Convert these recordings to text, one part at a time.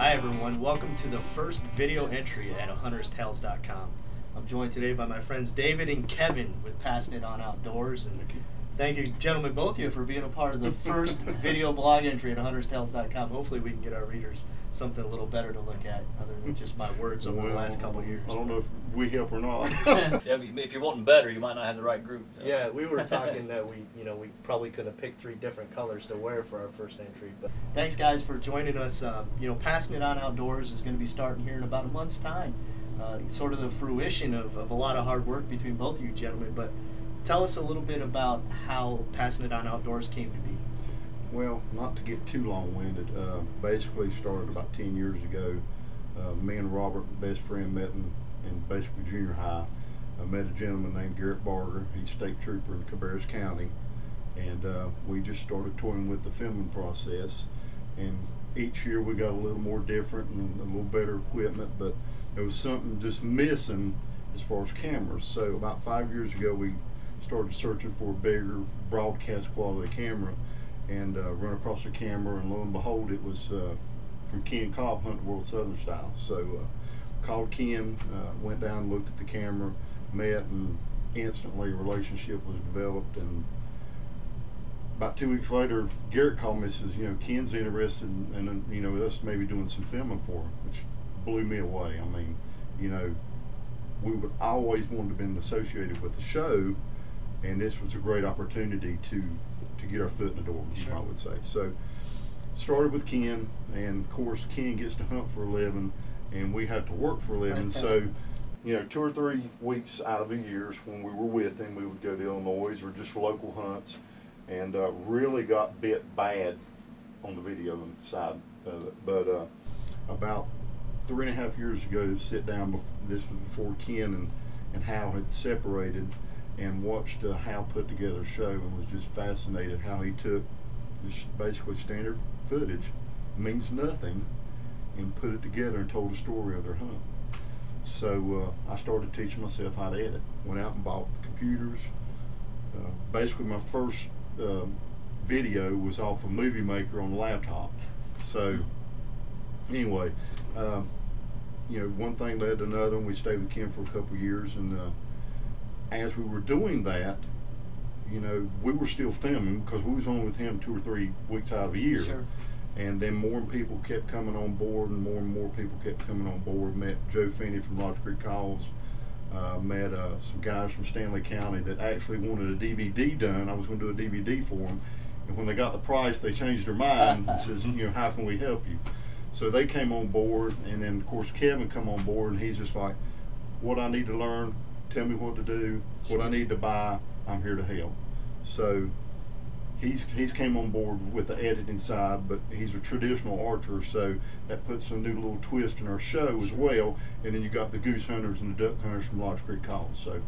Hi everyone, welcome to the first video entry at hunterstales.com. I'm joined today by my friends David and Kevin with Passing It On Outdoors. And thank you gentlemen, both of you, for being a part of the first video blog entry at hunterstales.com. Hopefully we can get our readers something a little better to look at other than just my words over the last couple of years. I don't know if we help or not. Yeah, if you're wanting better, you might not have the right group. So. Yeah, we were talking that we probably could have picked 3 different colors to wear for our first entry. But thanks guys for joining us. Passing It On Outdoors is going to be starting here in about a month's time. Sort of the fruition of a lot of hard work between both of you gentlemen. But tell us a little bit about how Passing It On Outdoors came to be. Well, not to get too long-winded, basically started about 10 years ago. Me and Robert, best friend, met in basically junior high. I met a gentleman named Garrett Barger. He's state trooper in Cabarrus County, and we just started toying with the filming process. And each year we got a little more different and a little better equipment, but there was something just missing as far as cameras. So about 5 years ago we started searching for a bigger broadcast quality camera, and run across the camera, and lo and behold, it was from Ken Cobb, Hunt World Southern Style. So called Ken, went down, looked at the camera, met, and instantly a relationship was developed. And about 2 weeks later, Garrett called me and says, Ken's interested in us maybe doing some filming for him, which blew me away. I mean, we would always wanted to been associated with the show, and this was a great opportunity to get our foot in the door, I would say. So started with Ken, and of course Ken gets to hunt for a living and we have to work for a living. So 2 or 3 weeks out of the years when we were with him, we would go to Illinois or just local hunts, and really got bit bad on the video side of it. But about 3.5 years ago, sit down, this was before Ken and Hal had separated, and watched Hal put together a show, and was just fascinated how he took this basically standard footage, means nothing, and put it together and told a story of their hunt. So I started teaching myself how to edit. Went out and bought computers. Basically my first video was off a Movie Maker on the laptop. So anyway, one thing led to another, and we stayed with Ken for a couple of years, and as we were doing that, we were still filming because we was only with him 2 or 3 weeks out of a year. Sure. And then more people kept coming on board, and more people kept coming on board. Met Joe Finney from Logic Creek Calls. Met some guys from Stanley County that actually wanted a DVD done. I was going to do a DVD for them, and when they got the price, they changed their mind and says, how can we help you? So they came on board, and then of course Kevin come on board, and he's just like, what I need to learn, tell me what to do, what I need to buy, I'm here to help. So he's came on board with the editing side, but he's a traditional archer, so that puts a new little twist in our show as well. And then you got the goose hunters and the duck hunters from Logic Creek Calls. So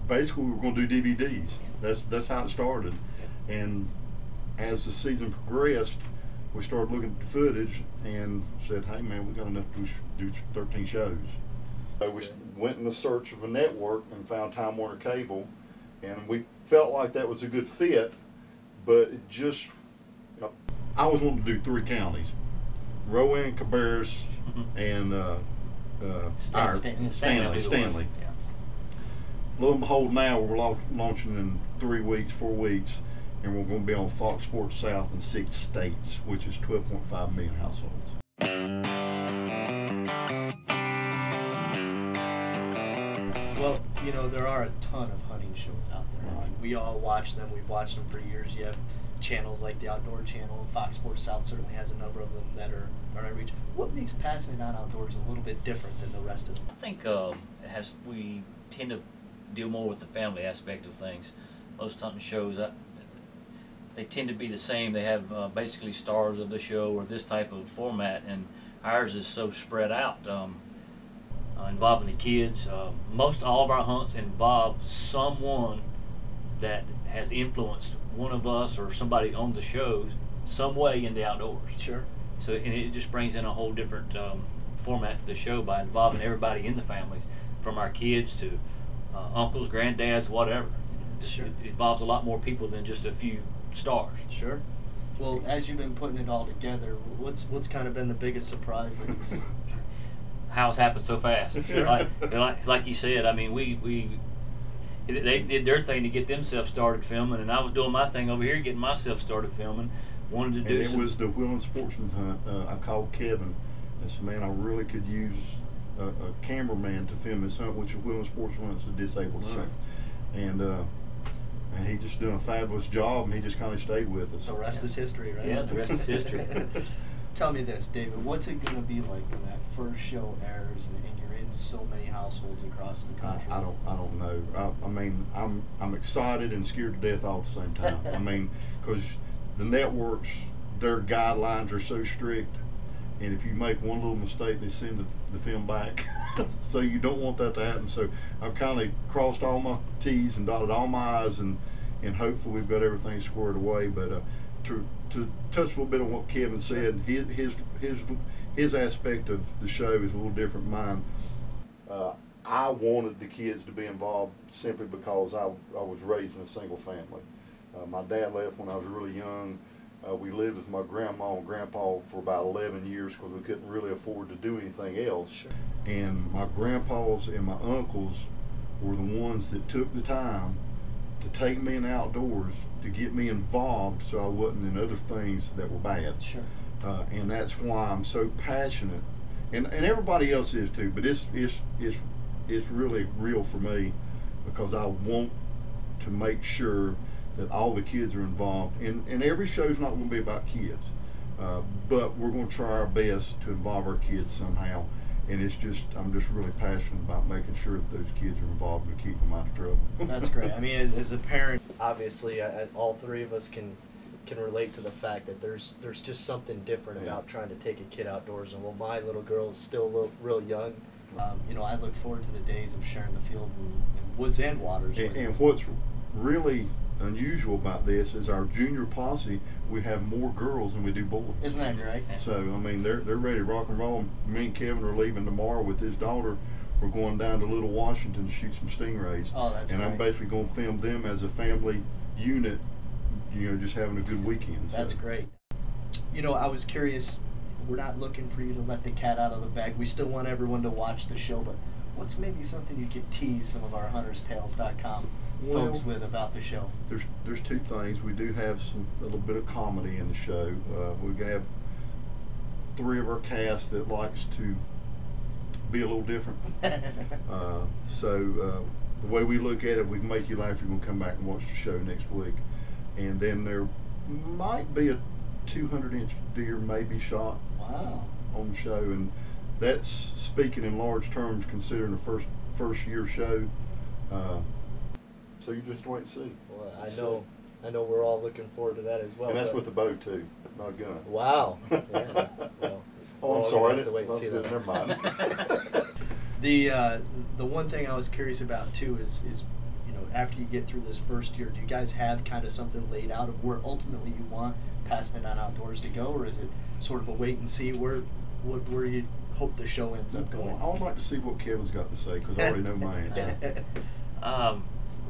basically we were going to do DVDs. That's how it started. And as the season progressed, we started looking at the footage and said, hey man, we got enough to do 13 shows. So we went in the search of a network and found Time Warner Cable, and we felt like that was a good fit, but it just, I was wanting to do 3 counties, Rowan, Cabarrus, and Stanley. Yeah. Lo and behold, now we're launching in 3 weeks, 4 weeks, and we're going to be on Fox Sports South in 6 states, which is 12.5 million households. Well, there are a ton of hunting shows out there. Right. We all watch them. We've watched them for years. You have channels like the Outdoor Channel, and Fox Sports South certainly has a number of them that are in reach. What makes Passing It On Outdoors a little bit different than the rest of them? I think we tend to deal more with the family aspect of things. Most hunting shows, they tend to be the same. They have basically stars of the show or this type of format, and ours is so spread out. Involving the kids. Most all of our hunts involve someone that has influenced one of us or somebody on the shows some way in the outdoors. Sure. So, and it just brings in a whole different format to the show by involving everybody in the families, from our kids to uncles, granddads, whatever. It involves a lot more people than just a few stars. Sure. Well, as you've been putting it all together, what's kind of been the biggest surprise that you've seen? How it's happened so fast. Sure. Like you said, I mean, they did their thing to get themselves started filming, and I was doing my thing over here, getting myself started filming. Wanted to do. And it was the Wheeling Sportsman's Hunt. I called Kevin and said, "Man, I really could use a cameraman to film this hunt," which Wheeling Sportsman's Hunt is a disabled hunt, and he just done a fabulous job, and he just kind of stayed with us. The rest is history, right? Yeah, the rest is history. Tell me this, David. What's it going to be like when that first show airs and you're in so many households across the country? I don't know. I mean, I'm excited and scared to death all at the same time. I mean, because the networks, their guidelines are so strict, and if you make one little mistake, they send the film back. So you don't want that to happen. So I've kind of crossed all my T's and dotted all my I's, and hopefully we've got everything squared away. But to touch a little bit on what Kevin said, his aspect of the show is a little different than mine. I wanted the kids to be involved simply because I was raised in a single family. My dad left when I was really young. We lived with my grandma and grandpa for about 11 years because we couldn't really afford to do anything else. Sure. And my grandpas and my uncles were the ones that took the time to take me in the outdoors, to get me involved so I wasn't in other things that were bad. Sure. And that's why I'm so passionate, and everybody else is too, but it's really real for me because I want to make sure that all the kids are involved. And every show's not going to be about kids, but we're going to try our best to involve our kids somehow. And I'm just really passionate about making sure that those kids are involved and keep them out of trouble. That's great. I mean, as a parent, obviously, all three of us can relate to the fact that there's just something different about trying to take a kid outdoors. And while my little girl is still real young, I look forward to the days of sharing the field in woods and waters. And what's really unusual about this is our junior posse, we have more girls than we do boys. Isn't that great? So, I mean, they're ready to rock and roll. Me and Kevin are leaving tomorrow with his daughter. We're going down to Little Washington to shoot some stingrays. Oh, that's And great. I'm basically going to film them as a family unit, just having a good weekend. That's great. I was curious, we're not looking for you to let the cat out of the bag. We still want everyone to watch the show, but what's maybe something you could tease some of our hunterstales.com folks with about the show? There's two things. We do have a little bit of comedy in the show. We have three of our cast that likes to be a little different. So the way we look at it, if we can make you laugh, you're going to come back and watch the show next week. And then there might be a 200-inch deer maybe shot on the show, and that's speaking in large terms considering the first year show. So you just wait and see. Well, I know we're all looking forward to that as well. And that's with a bow too, not a gun. Wow. Yeah. Well, I'm sorry. Have to wait and see that. Never mind. The one thing I was curious about too is after you get through this first year, do you guys have kind of something laid out of where ultimately you want Passing It On Outdoors to go, or is it sort of a wait and see where you hope the show ends up going? I would like to see what Kevin's got to say because I already know my answer.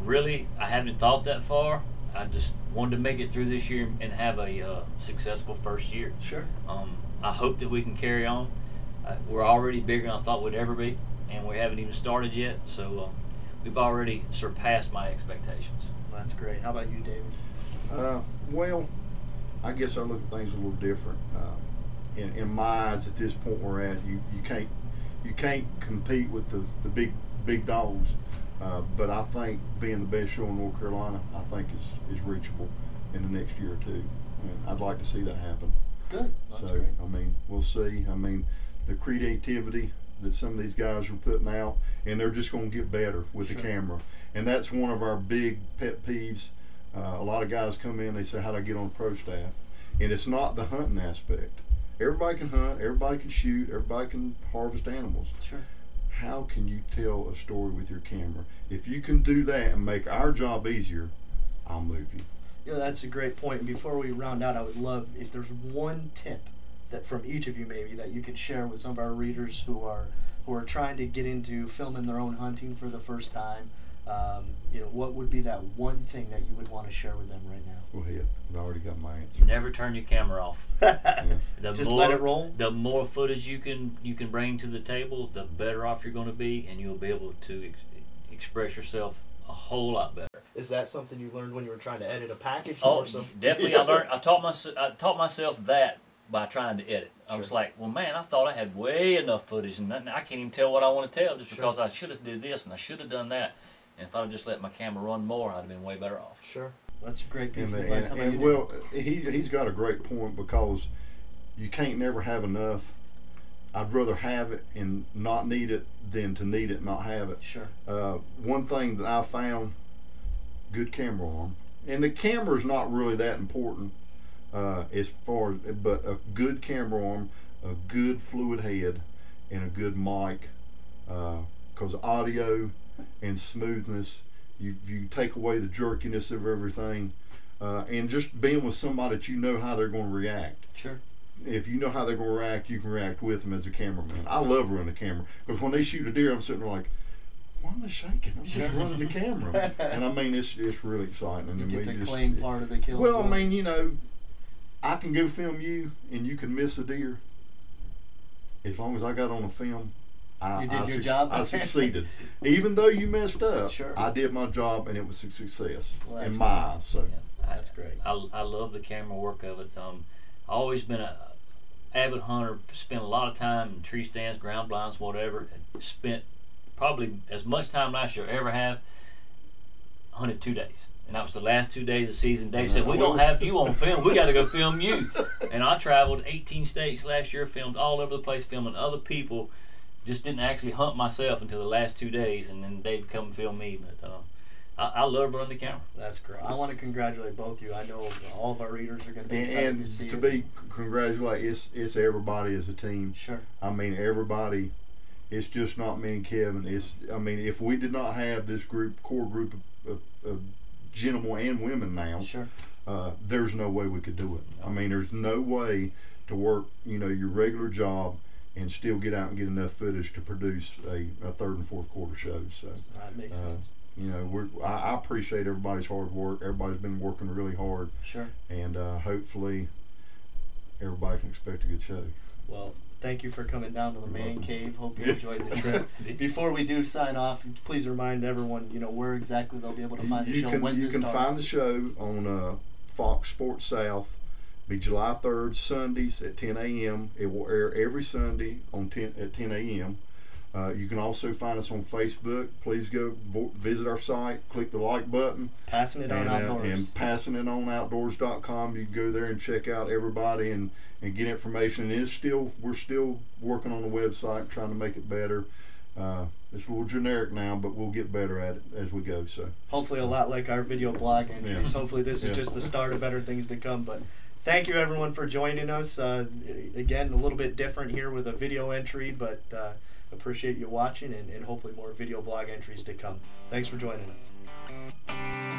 Really, I haven't thought that far. I just wanted to make it through this year and have a successful first year. Sure. I hope that we can carry on. We're already bigger than I thought we'd ever be, and we haven't even started yet. So we've already surpassed my expectations. That's great. How about you, David? Well, I guess I look at things a little different. In my eyes, at this point we're at, you can't compete with the big dogs. But I think being the best show in North Carolina, I think is reachable in the next year or two, and I'd like to see that happen. Good. That's so great. I mean, we'll see. I mean, the creativity that some of these guys are putting out, and they're just going to get better with the camera, and that's one of our big pet peeves. A lot of guys come in, they say, "How do I get on pro staff?" And it's not the hunting aspect. Everybody can hunt, everybody can shoot, everybody can harvest animals. Sure. How can you tell a story with your camera? If you can do that and make our job easier, I'll move you. That's a great point. And before we round out, I would love if there's one tip that from each of you maybe that you could share with some of our readers who are trying to get into filming their own hunting for the first time, you know, what would be that one thing that you would want to share with them right now? Go ahead. I already got my answer. Never turn your camera off. Just let it roll. The more footage you can bring to the table, the better off you're going to be, and you'll be able to express yourself a whole lot better. Is that something you learned when you were trying to edit a package? Oh, or something? definitely. I taught myself that by trying to edit. I was like, well, man, I thought I had way enough footage, and I can't even tell what I want to tell just because I should have did this and I should have done that. And if I'd have just let my camera run more, I'd have been way better off. Sure. That's a great piece of advice. advice. Well, he's got a great point, because you can't never have enough. I'd rather have it and not need it than to need it and not have it. Sure. One thing that I found, good camera arm. And the camera's not really that important as far as, but a good camera arm, a good fluid head, and a good mic. Because audio and smoothness, you take away the jerkiness of everything, and just being with somebody that you know how they're going to react. Sure. If you know how they're going to react, you can react with them as a cameraman. I love running the camera, because when they shoot a deer, I'm sitting there like, why am I shaking? I'm just running the camera. And I mean, it's really exciting. And you then get we the just clean part of the kill. Well, I mean, you know, I can go film you, and you can miss a deer. As long as I got on the film, you did your job. I succeeded. Even though you messed up, sure. I did my job, and it was a success in my great. eyes. So That's great. I love the camera work of it. I've always been a avid hunter. Spent a lot of time in tree stands, ground blinds, whatever. And spent probably as much time last year I ever have. Hunted 2 days, and that was the last 2 days of the season. Dave said, "We don't have you on film. We got to go film you." And I traveled 18 states last year, filmed all over the place, filming other people. Just didn't actually hunt myself until the last 2 days, and then they'd come and film me. But I love running the camera. That's great. I want to congratulate both of you. I know all of our readers are going to be excited to see be congratulated. It's everybody as a team. Sure. I mean, everybody. It's just not me and Kevin. I mean, if we did not have this core group of gentlemen and women now, sure. There's no way we could do it. I mean, there's no way to work, you know, your regular job and still get out and get enough footage to produce a third and fourth quarter show. So that makes sense. You know, I appreciate everybody's hard work. Everybody's been working really hard. Sure. And hopefully everybody can expect a good show. Well, thank you for coming down to the man cave. Hope you enjoyed the trip. Before we do sign off, please remind everyone, you know, where exactly they'll be able to find the show. When's it You can find the show on Fox Sports South. Be July 3rd, Sundays at 10 a.m. It will air every Sunday at 10 a.m. You can also find us on Facebook. Please go visit our site, click the like button. Passing it on outdoors. And passingitonoutdoors.com. You can go there and check out everybody and get information. And we're still working on the website, trying to make it better. It's a little generic now, but we'll get better at it as we go. So hopefully a lot like our video blog entries. Yeah. Hopefully this is just the start of better things to come. But thank you everyone for joining us. Again, a little bit different here with a video entry, but appreciate you watching, and hopefully more video blog entries to come. Thanks for joining us.